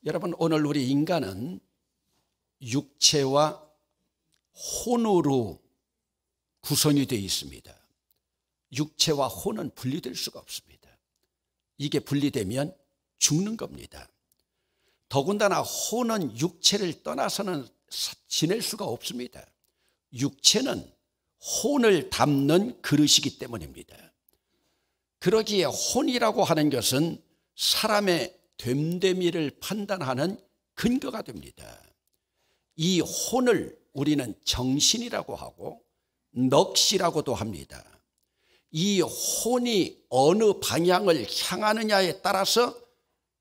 여러분, 오늘 우리 인간은 육체와 혼으로 구성이 되어 있습니다. 육체와 혼은 분리될 수가 없습니다. 이게 분리되면 죽는 겁니다. 더군다나 혼은 육체를 떠나서는 지낼 수가 없습니다. 육체는 혼을 담는 그릇이기 때문입니다. 그러기에 혼이라고 하는 것은 사람의 됨됨이를 판단하는 근거가 됩니다. 이 혼을 우리는 정신이라고 하고 넋이라고도 합니다. 이 혼이 어느 방향을 향하느냐에 따라서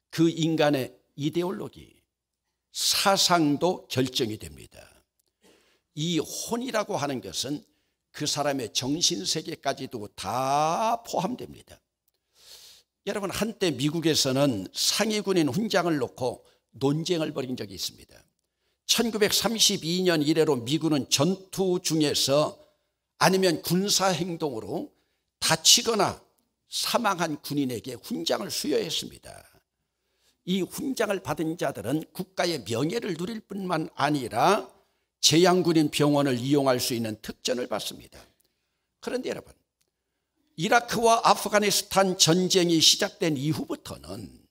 그 인간의 이데올로기, 사상도 결정이 됩니다. 이 혼이라고 하는 것은 그 사람의 정신세계까지도 다 포함됩니다. 여러분, 한때 미국에서는 상위군인 훈장을 놓고 논쟁을 벌인 적이 있습니다. 1932년 이래로 미군은 전투 중에서 아니면 군사행동으로 다치거나 사망한 군인에게 훈장을 수여했습니다. 이 훈장을 받은 자들은 국가의 명예를 누릴 뿐만 아니라 재향군인 병원을 이용할 수 있는 특전을 받습니다. 그런데 여러분, 이라크와 아프가니스탄 전쟁이 시작된 이후부터는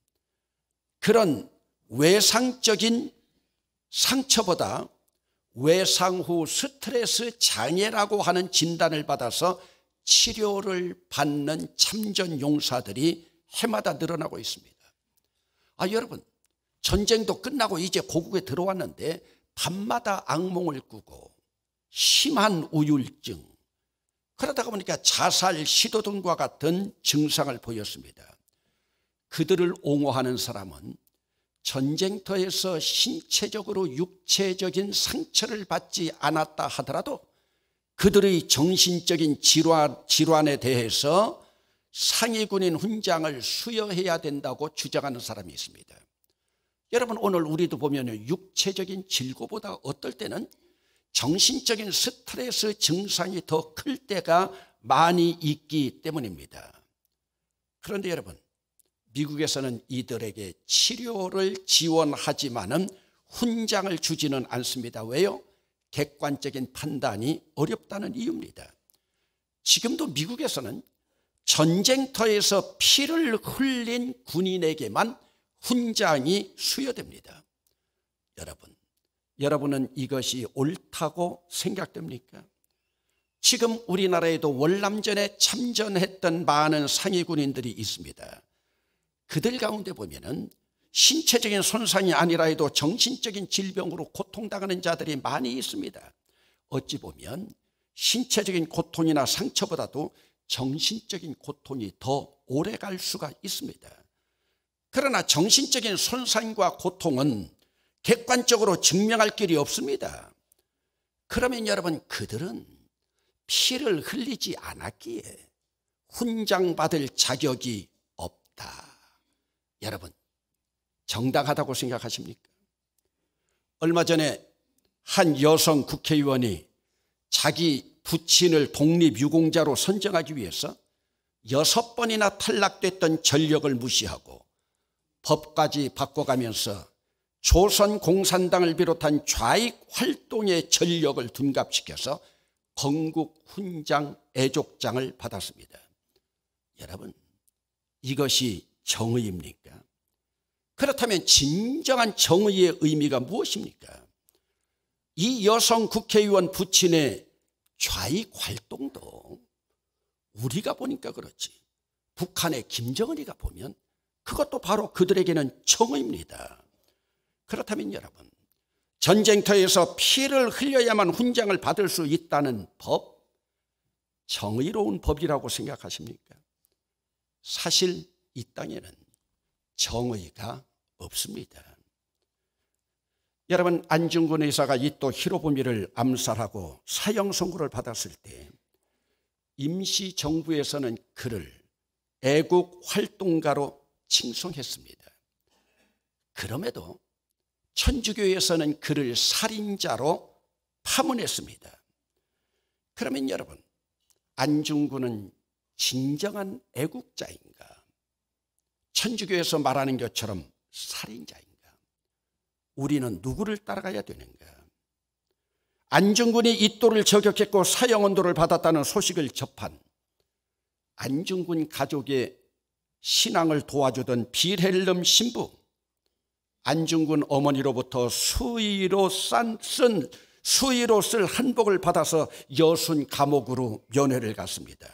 그런 외상적인 상처보다 외상 후 스트레스 장애라고 하는 진단을 받아서 치료를 받는 참전 용사들이 해마다 늘어나고 있습니다. 여러분, 전쟁도 끝나고 이제 고국에 들어왔는데 밤마다 악몽을 꾸고 심한 우울증, 그러다 보니까 자살 시도 등과 같은 증상을 보였습니다. 그들을 옹호하는 사람은 전쟁터에서 신체적으로 육체적인 상처를 받지 않았다 하더라도 그들의 정신적인 질환에 대해서 상위군인 훈장을 수여해야 된다고 주장하는 사람이 있습니다. 여러분, 오늘 우리도 보면 육체적인 질고보다 어떨 때는 정신적인 스트레스 증상이 더 클 때가 많이 있기 때문입니다. 그런데 여러분, 미국에서는 이들에게 치료를 지원하지만은 훈장을 주지는 않습니다. 왜요? 객관적인 판단이 어렵다는 이유입니다. 지금도 미국에서는 전쟁터에서 피를 흘린 군인에게만 훈장이 수여됩니다. 여러분은 이것이 옳다고 생각됩니까? 지금 우리나라에도 월남전에 참전했던 많은 상위 군인들이 있습니다. 그들 가운데 보면은 신체적인 손상이 아니라 해도 정신적인 질병으로 고통당하는 자들이 많이 있습니다. 어찌 보면 신체적인 고통이나 상처보다도 정신적인 고통이 더 오래 갈 수가 있습니다. 그러나 정신적인 손상과 고통은 객관적으로 증명할 길이 없습니다. 그러면 여러분, 그들은 피를 흘리지 않았기에 훈장받을 자격이 없다. 여러분, 정당하다고 생각하십니까? 얼마 전에 한 여성 국회의원이 자기 부친을 독립유공자로 선정하기 위해서 6번이나 탈락됐던 전력을 무시하고 법까지 바꿔가면서 조선공산당을 비롯한 좌익 활동의 전력을 둔갑시켜서 건국 훈장 애족장을 받았습니다. 여러분, 이것이 정의입니까? 그렇다면 진정한 정의의 의미가 무엇입니까? 이 여성 국회의원 부친의 좌익 활동도 우리가 보니까 그렇지, 북한의 김정은이가 보면 그것도 바로 그들에게는 정의입니다. 그렇다면 여러분, 전쟁터에서 피를 흘려야만 훈장을 받을 수 있다는 법, 정의로운 법이라고 생각하십니까? 사실 이 땅에는 정의가 없습니다. 여러분, 안중근 의사가 이토 히로부미를 암살하고 사형 선고를 받았을 때 임시정부에서는 그를 애국 활동가로 칭송했습니다. 그럼에도 천주교에서는 그를 살인자로 파문했습니다. 그러면 여러분, 안중근은 진정한 애국자인가? 천주교에서 말하는 것처럼 살인자인가? 우리는 누구를 따라가야 되는가? 안중근이 이또를 저격했고 사형언도를 받았다는 소식을 접한 안중근 가족의 신앙을 도와주던 빌헬름 신부, 안중근 어머니로부터 수의로 쓸 한복을 받아서 여순 감옥으로 면회를 갔습니다.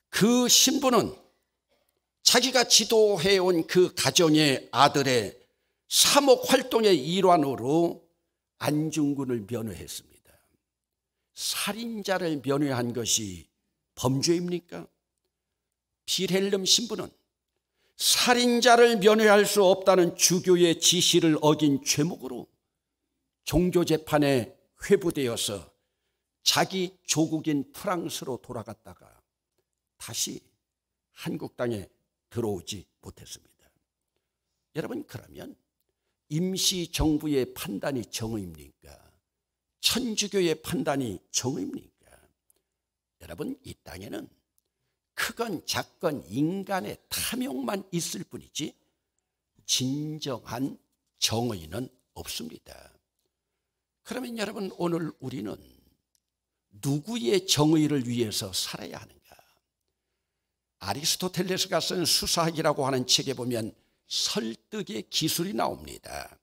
그 신부는 자기가 지도해온 그 가정의 아들의 사목 활동의 일환으로 안중근을 면회했습니다. 살인자를 면회한 것이 범죄입니까? 빌헬름 신부는 살인자를 면회할 수 없다는 주교의 지시를 어긴 죄목으로 종교재판에 회부되어서 자기 조국인 프랑스로 돌아갔다가 다시 한국 땅에 들어오지 못했습니다. 여러분, 그러면 임시정부의 판단이 정의입니까? 천주교의 판단이 정의입니까? 여러분, 이 땅에는 크건 작건 인간의 탐욕만 있을 뿐이지 진정한 정의는 없습니다. 그러면 여러분, 오늘 우리는 누구의 정의를 위해서 살아야 하는가? 아리스토텔레스가 쓴 수사학이라고 하는 책에 보면 설득의 기술이 나옵니다.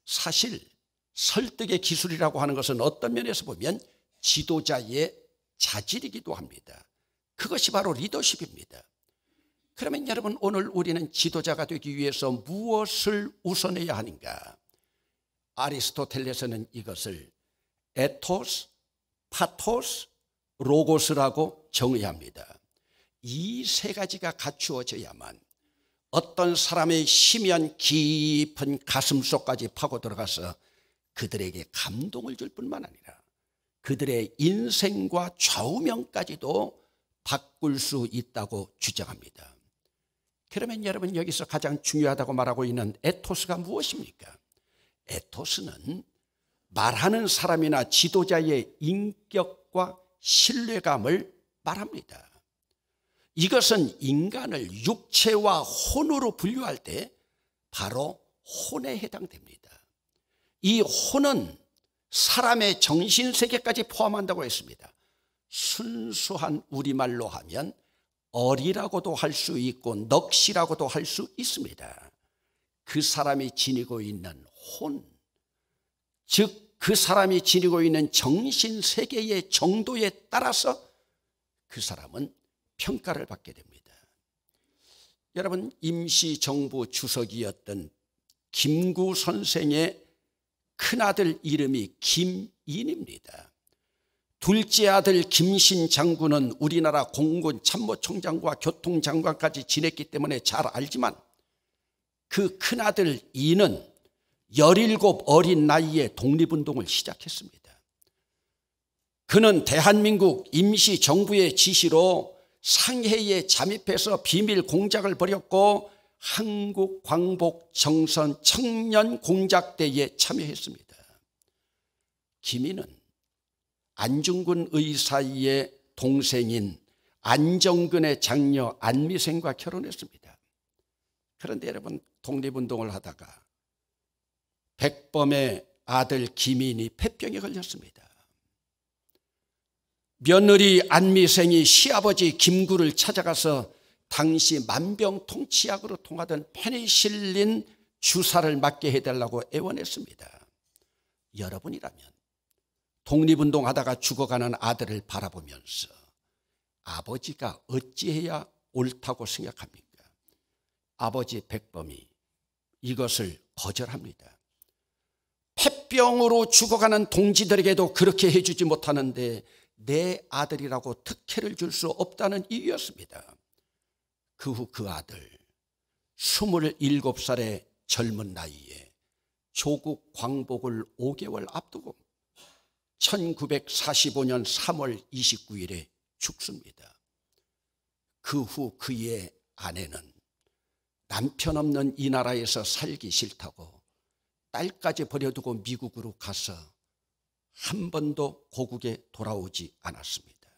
사실 설득의 기술이라고 하는 것은 어떤 면에서 보면 지도자의 자질이기도 합니다. 그것이 바로 리더십입니다. 그러면 여러분, 오늘 우리는 지도자가 되기 위해서 무엇을 우선해야 하는가? 아리스토텔레스는 이것을 에토스, 파토스, 로고스라고 정의합니다. 이 세 가지가 갖추어져야만 어떤 사람의 심연 깊은 가슴속까지 파고 들어가서 그들에게 감동을 줄 뿐만 아니라 그들의 인생과 좌우명까지도 바꿀 수 있다고 주장합니다. 그러면 여러분, 여기서 가장 중요하다고 말하고 있는 에토스가 무엇입니까? 에토스는 말하는 사람이나 지도자의 인격과 신뢰감을 말합니다. 이것은 인간을 육체와 혼으로 분류할 때 바로 혼에 해당됩니다. 이 혼은 사람의 정신세계까지 포함한다고 했습니다. 순수한 우리말로 하면 어리라고도 할 수 있고 넋이라고도 할 수 있습니다. 그 사람이 지니고 있는 혼, 즉 그 사람이 지니고 있는 정신세계의 정도에 따라서 그 사람은 평가를 받게 됩니다. 여러분, 임시정부 주석이었던 김구 선생의 큰아들 이름이 김인입니다. 둘째 아들 김신 장군은 우리나라 공군 참모총장과 교통장관까지 지냈기 때문에 잘 알지만 그 큰아들 인은 17 어린 나이에 독립운동을 시작했습니다. 그는 대한민국 임시정부의 지시로 상해에 잠입해서 비밀 공작을 벌였고 한국 광복 정선 청년 공작대에 참여했습니다. 김인은 안중근 의사의 동생인 안정근의 장녀 안미생과 결혼했습니다. 그런데 여러분, 독립운동을 하다가 백범의 아들 김인이 폐병에 걸렸습니다. 며느리 안미생이 시아버지 김구를 찾아가서 당시 만병통치약으로 통하던 페니실린 주사를 맞게 해달라고 애원했습니다. 여러분이라면 독립운동하다가 죽어가는 아들을 바라보면서 아버지가 어찌해야 옳다고 생각합니까? 아버지 백범이 이것을 거절합니다. 폐병으로 죽어가는 동지들에게도 그렇게 해주지 못하는데 내 아들이라고 특혜를 줄 수 없다는 이유였습니다. 그 후 그 아들 27살의 젊은 나이에 조국 광복을 5개월 앞두고 1945년 3월 29일에 죽습니다. 그 후 그의 아내는 남편 없는 이 나라에서 살기 싫다고 딸까지 버려두고 미국으로 가서 한 번도 고국에 돌아오지 않았습니다.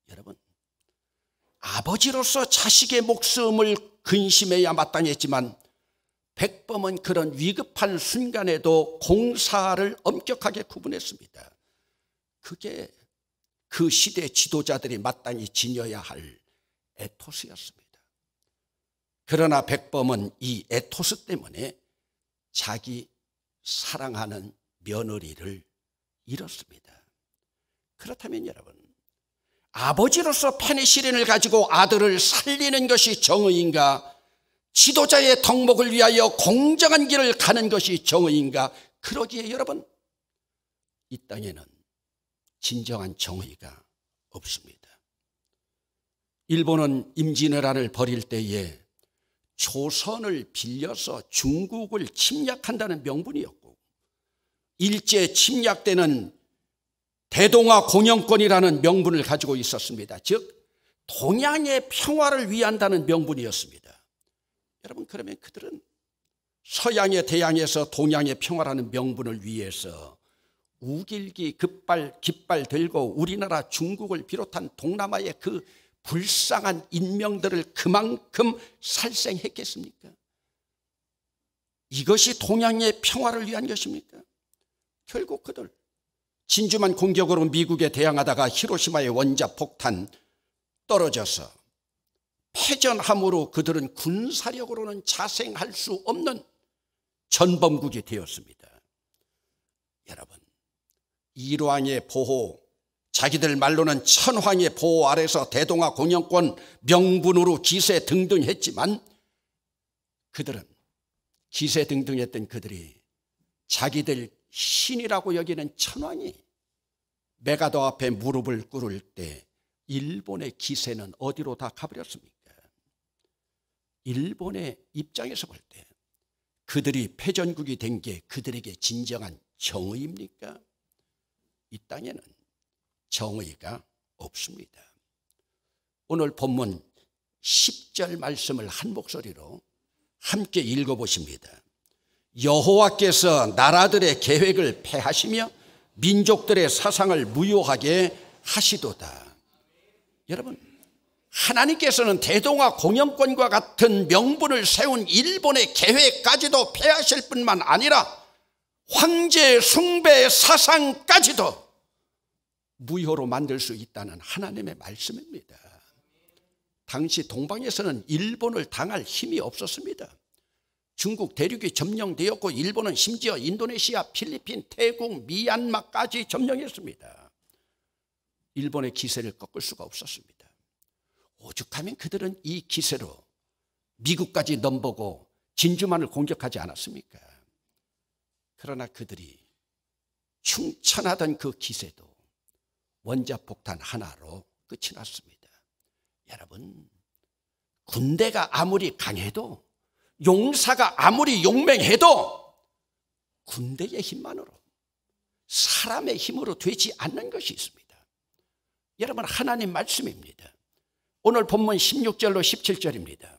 여러분, 아버지로서 자식의 목숨을 근심해야 마땅했지만 백범은 그런 위급한 순간에도 공사를 엄격하게 구분했습니다. 그게 그 시대 지도자들이 마땅히 지녀야 할 에토스였습니다. 그러나 백범은 이 에토스 때문에 자기 사랑하는 며느리를 잃었습니다. 그렇다면 여러분, 아버지로서 페니실린을 가지고 아들을 살리는 것이 정의인가? 지도자의 덕목을 위하여 공정한 길을 가는 것이 정의인가? 그러기에 여러분, 이 땅에는 진정한 정의가 없습니다. 일본은 임진왜란을 벌일 때에 조선을 빌려서 중국을 침략한다는 명분이었고, 일제 침략 때는 대동아 공영권이라는 명분을 가지고 있었습니다. 즉 동양의 평화를 위한다는 명분이었습니다. 여러분, 그러면 그들은 서양의 대양에서 동양의 평화라는 명분을 위해서 우길기 깃발 들고 우리나라 중국을 비롯한 동남아의 그 불쌍한 인명들을 그만큼 살생했겠습니까? 이것이 동양의 평화를 위한 것입니까? 결국 그들 진주만 공격으로 미국에 대항하다가 히로시마의 원자폭탄 떨어져서 패전함으로 그들은 군사력으로는 자생할 수 없는 전범국이 되었습니다. 여러분, 일왕의 보호, 자기들 말로는 천황의 보호 아래서 대동아 공영권 명분으로 기세등등했지만, 그들은 기세등등했던 그들이 자기들 신이라고 여기는 천황이 메가더 앞에 무릎을 꿇을 때 일본의 기세는 어디로 다 가버렸습니까? 일본의 입장에서 볼 때 그들이 패전국이 된 게 그들에게 진정한 정의입니까? 이 땅에는 정의가 없습니다. 오늘 본문 10절 말씀을 한 목소리로 함께 읽어보십니다. 여호와께서 나라들의 계획을 폐하시며 민족들의 사상을 무효하게 하시도다. 여러분, 하나님께서는 대동아 공영권과 같은 명분을 세운 일본의 계획까지도 폐하실 뿐만 아니라 황제 숭배 사상까지도 무효로 만들 수 있다는 하나님의 말씀입니다. 당시 동방에서는 일본을 당할 힘이 없었습니다. 중국 대륙이 점령되었고 일본은 심지어 인도네시아, 필리핀, 태국, 미얀마까지 점령했습니다. 일본의 기세를 꺾을 수가 없었습니다. 오죽하면 그들은 이 기세로 미국까지 넘보고 진주만을 공격하지 않았습니까? 그러나 그들이 충천하던 그 기세도 원자폭탄 하나로 끝이 났습니다. 여러분, 군대가 아무리 강해도, 용사가 아무리 용맹해도 군대의 힘만으로, 사람의 힘으로 되지 않는 것이 있습니다. 여러분, 하나님 말씀입니다. 오늘 본문 16절로 17절입니다.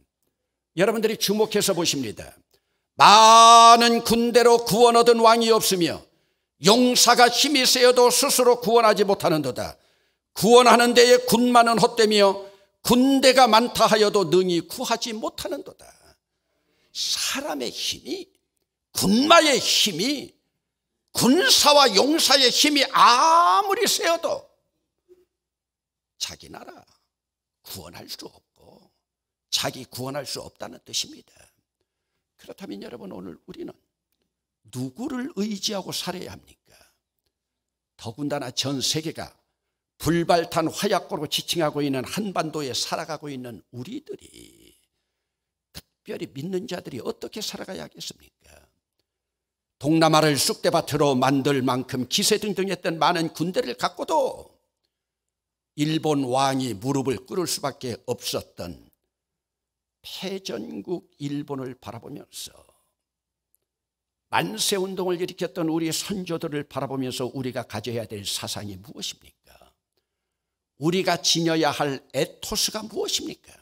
여러분들이 주목해서 보십니다. 많은 군대로 구원 얻은 왕이 없으며 용사가 힘이 세어도 스스로 구원하지 못하는도다. 구원하는 데에 군마는 헛되며 군대가 많다 하여도 능히 구하지 못하는도다. 사람의 힘이, 군마의 힘이, 군사와 용사의 힘이 아무리 세어도 자기 나라 구원할 수 없고 자기 구원할 수 없다는 뜻입니다. 그렇다면 여러분, 오늘 우리는 누구를 의지하고 살아야 합니까? 더군다나 전 세계가 불발탄 화약고로 지칭하고 있는 한반도에 살아가고 있는 우리들이, 특별히 믿는 자들이 어떻게 살아가야 하겠습니까? 동남아를 쑥대밭으로 만들 만큼 기세등등했던 많은 군대를 갖고도 일본 왕이 무릎을 꿇을 수밖에 없었던 패전국 일본을 바라보면서, 만세운동을 일으켰던 우리 선조들을 바라보면서 우리가 가져야 될 사상이 무엇입니까? 우리가 지녀야 할 에토스가 무엇입니까?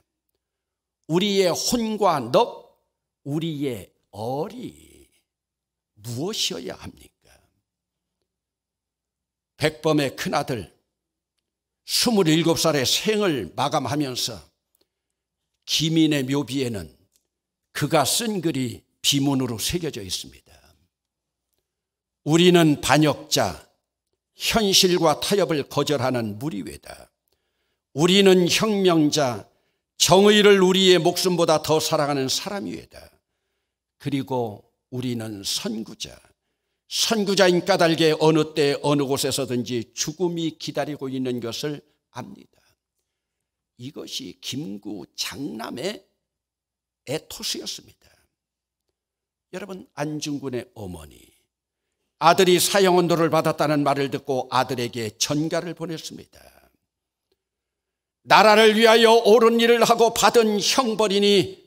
우리의 혼과 넋, 우리의 얼이 무엇이어야 합니까? 백범의 큰아들 27살의 생을 마감하면서 기민의 묘비에는 그가 쓴 글이 비문으로 새겨져 있습니다. 우리는 반역자, 현실과 타협을 거절하는 무리외다. 우리는 혁명자, 정의를 우리의 목숨보다 더 사랑하는 사람이외다. 그리고 우리는 선구자, 선구자인 까닭에 어느 때 어느 곳에서든지 죽음이 기다리고 있는 것을 압니다. 이것이 김구 장남의 에토스였습니다. 여러분, 안중근의 어머니, 아들이 사형언도를 받았다는 말을 듣고 아들에게 전가를 보냈습니다. 나라를 위하여 옳은 일을 하고 받은 형벌이니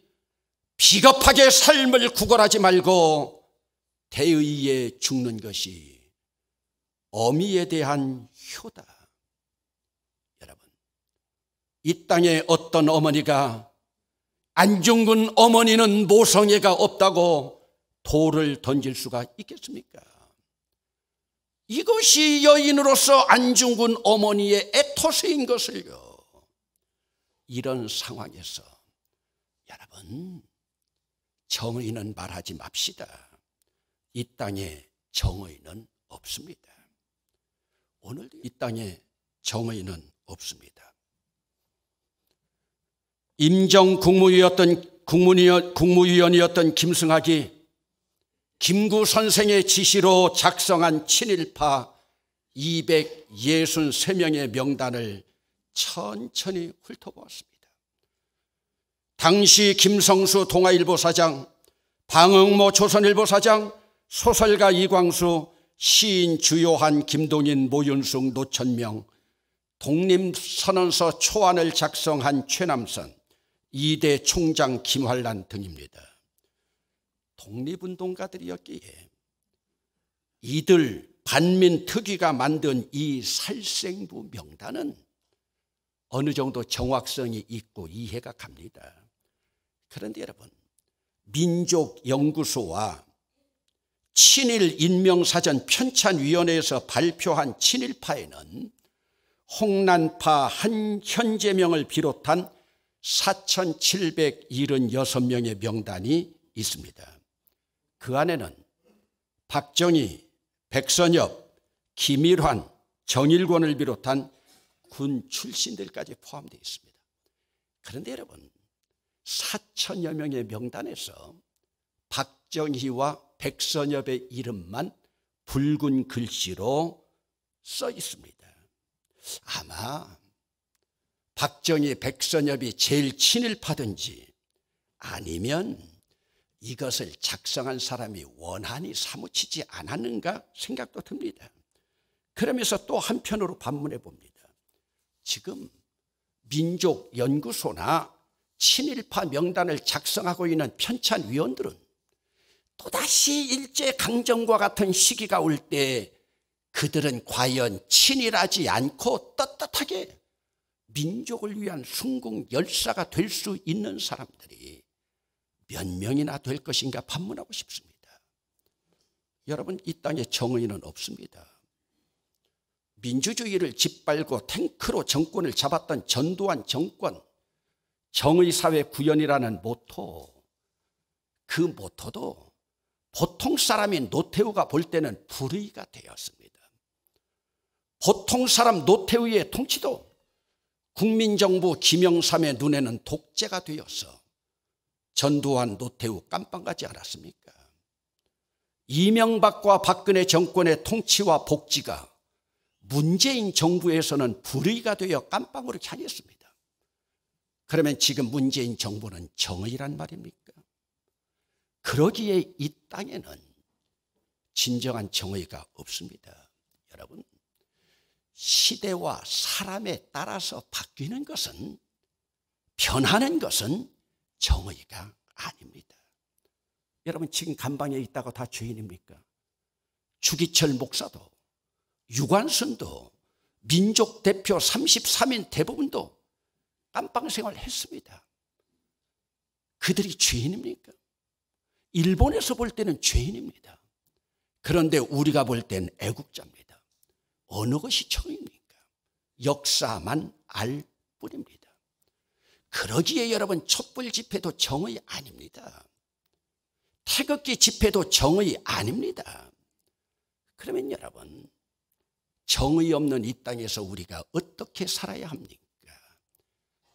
비겁하게 삶을 구걸하지 말고 대의에 죽는 것이 어미에 대한 효다. 여러분, 이 땅에 어떤 어머니가 안중근 어머니는 모성애가 없다고 돌을 던질 수가 있겠습니까? 이것이 여인으로서 안중근 어머니의 에토스인 것을요. 이런 상황에서 여러분, 정의는 말하지 맙시다. 이 땅에 정의는 없습니다. 오늘 이 땅에 정의는 없습니다. 임정 국무위원이었던 김승학이 김구 선생의 지시로 작성한 친일파 263명의 명단을 천천히 훑어보았습니다. 당시 김성수 동아일보 사장, 방응모 조선일보 사장, 소설가 이광수, 시인 주요한, 김동인, 모윤숙, 노천명, 독립선언서 초안을 작성한 최남선, 이대 총장 김환란 등입니다. 독립운동가들이었기에 이들 반민특위가 만든 이 살생부 명단은 어느 정도 정확성이 있고 이해가 갑니다. 그런데 여러분, 민족연구소와 친일인명사전 편찬위원회에서 발표한 친일파에는 홍난파 한현재명을 비롯한 4,776명의 명단이 있습니다. 그 안에는 박정희, 백선엽, 김일환, 정일권을 비롯한 군 출신들까지 포함되어 있습니다. 그런데 여러분, 4천여 명의 명단에서 박정희와 백선엽의 이름만 붉은 글씨로 써 있습니다. 아마 박정희, 백선엽이 제일 친일파든지 아니면 이것을 작성한 사람이 원한이 사무치지 않았는가 생각도 듭니다. 그러면서 또 한편으로 반문해 봅니다. 지금 민족연구소나 친일파 명단을 작성하고 있는 편찬위원들은 또다시 일제강점과 같은 시기가 올 때 그들은 과연 친일하지 않고 떳떳하게 민족을 위한 순국 열사가 될 수 있는 사람들이 몇 명이나 될 것인가 반문하고 싶습니다. 여러분, 이 땅에 정의는 없습니다. 민주주의를 짓밟고 탱크로 정권을 잡았던 전두환 정권, 정의사회 구현이라는 모토, 그 모토도 보통 사람인 노태우가 볼 때는 불의가 되었습니다. 보통 사람 노태우의 통치도 국민정부 김영삼의 눈에는 독재가 되어서 전두환, 노태우 깜빵 가지 않았습니까? 이명박과 박근혜 정권의 통치와 복지가 문재인 정부에서는 불의가 되어 깜빵으로 향했습니다. 그러면 지금 문재인 정부는 정의란 말입니까? 그러기에 이 땅에는 진정한 정의가 없습니다. 여러분, 시대와 사람에 따라서 바뀌는 것은, 변하는 것은 정의가 아닙니다. 여러분, 지금 감방에 있다고 다 죄인입니까? 주기철 목사도, 유관순도, 민족 대표 33인 대부분도 깜빵 생활을 했습니다. 그들이 죄인입니까? 일본에서 볼 때는 죄인입니다. 그런데 우리가 볼 때는 애국자입니다. 어느 것이 정의입니까? 역사만 알 뿐입니다. 그러기에 여러분, 촛불 집회도 정의 아닙니다. 태극기 집회도 정의 아닙니다. 그러면 여러분, 정의 없는 이 땅에서 우리가 어떻게 살아야 합니까?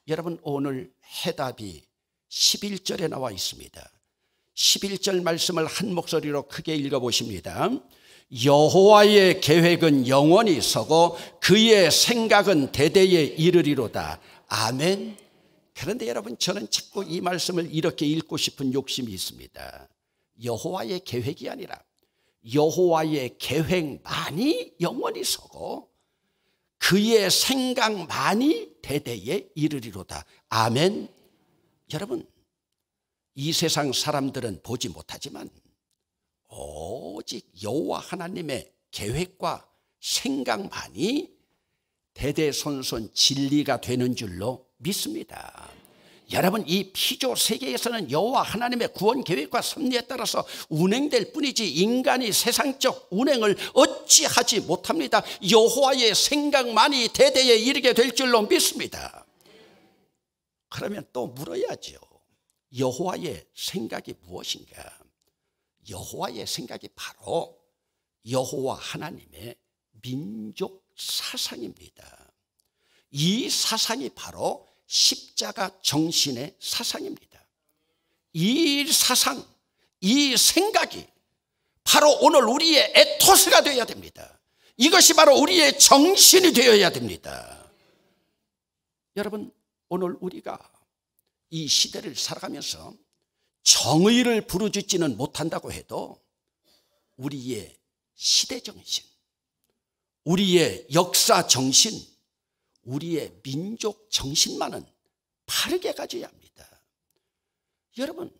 여러분, 오늘 해답이 11절에 나와 있습니다. 11절 말씀을 한 목소리로 크게 읽어보십니다. 여호와의 계획은 영원히 서고 그의 생각은 대대에 이르리로다. 아멘. 그런데 여러분, 저는 자꾸 이 말씀을 이렇게 읽고 싶은 욕심이 있습니다. 여호와의 계획이 아니라 여호와의 계획만이 영원히 서고 그의 생각만이 대대에 이르리로다. 아멘. 여러분, 이 세상 사람들은 보지 못하지만 오직 여호와 하나님의 계획과 생각만이 대대손손 진리가 되는 줄로 믿습니다. 여러분, 이 피조 세계에서는 여호와 하나님의 구원 계획과 섭리에 따라서 운행될 뿐이지 인간이 세상적 운행을 어찌하지 못합니다. 여호와의 생각만이 대대에 이르게 될 줄로 믿습니다. 그러면 또 물어야죠. 여호와의 생각이 무엇인가? 여호와의 생각이 바로 여호와 하나님의 민족 사상입니다. 이 사상이 바로 십자가 정신의 사상입니다. 이 사상, 이 생각이 바로 오늘 우리의 에토스가 되어야 됩니다. 이것이 바로 우리의 정신이 되어야 됩니다. 여러분, 오늘 우리가 이 시대를 살아가면서 정의를 부르짖지는 못한다고 해도 우리의 시대 정신, 우리의 역사 정신, 우리의 민족 정신만은 바르게 가져야 합니다. 여러분,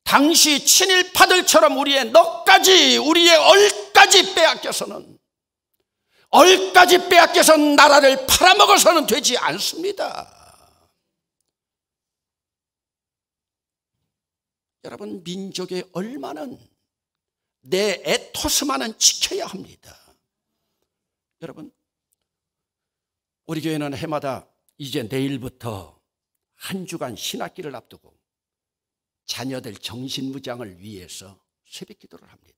당시 친일파들처럼 우리의 넉가지, 우리의 얼까지 빼앗겨서는 나라를 팔아먹어서는 되지 않습니다. 여러분, 민족의 얼마는 내 에토스만은 지켜야 합니다. 여러분, 우리 교회는 해마다 이제 내일부터 한 주간 신학기를 앞두고 자녀들 정신무장을 위해서 새벽기도를 합니다.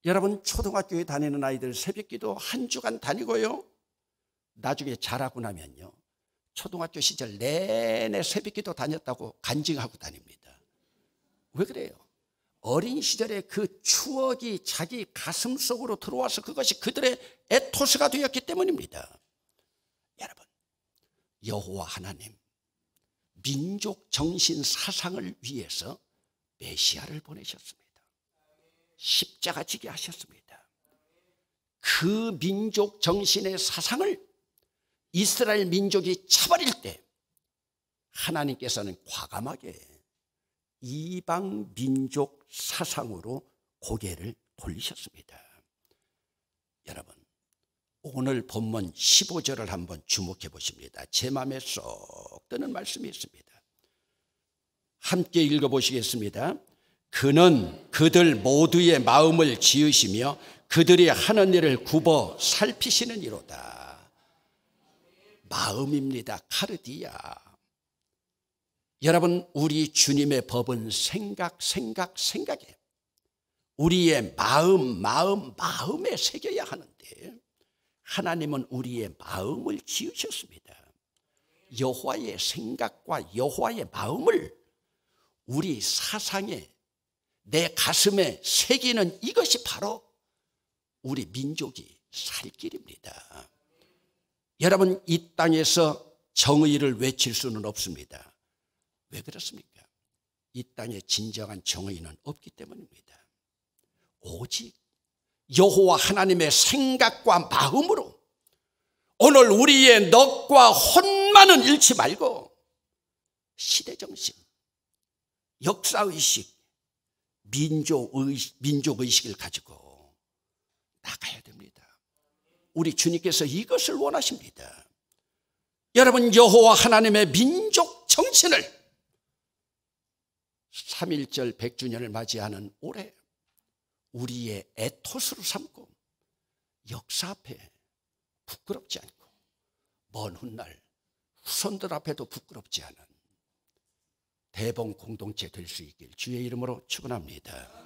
여러분, 초등학교에 다니는 아이들 새벽기도 한 주간 다니고요, 나중에 자라고 나면요, 초등학교 시절 내내 새벽기도 다녔다고 간증하고 다닙니다. 왜 그래요? 어린 시절의 그 추억이 자기 가슴 속으로 들어와서 그것이 그들의 에토스가 되었기 때문입니다. 여러분, 여호와 하나님 민족 정신 사상을 위해서 메시아를 보내셨습니다. 십자가 지게 하셨습니다. 그 민족 정신의 사상을 이스라엘 민족이 차버릴 때 하나님께서는 과감하게 이방 민족 사상으로 고개를 돌리셨습니다. 여러분, 오늘 본문 15절을 한번 주목해 보십니다. 제 마음에 쏙 드는 말씀이 있습니다. 함께 읽어보시겠습니다. 그는 그들 모두의 마음을 지으시며 그들이 하는 일을 굽어 살피시는 이로다. 마음입니다. 카르디아. 여러분, 우리 주님의 법은 생각에 우리의 마음에 새겨야 하는데 하나님은 우리의 마음을 지으셨습니다. 여호와의 생각과 여호와의 마음을 우리 사상에, 내 가슴에 새기는 이것이 바로 우리 민족이 살 길입니다. 여러분, 이 땅에서 정의를 외칠 수는 없습니다. 왜 그렇습니까? 이 땅에 진정한 정의는 없기 때문입니다. 오직 여호와 하나님의 생각과 마음으로 오늘 우리의 넋과 혼만은 잃지 말고 시대정신, 역사의식, 민족의식을 가지고 나가야 됩니다. 우리 주님께서 이것을 원하십니다. 여러분, 여호와 하나님의 민족 정신을 3.1절 100주년을 맞이하는 올해 우리의 에토스로 삼고 역사 앞에 부끄럽지 않고 먼 훗날 후손들 앞에도 부끄럽지 않은 대봉 공동체 될 수 있길 주의 이름으로 축원합니다.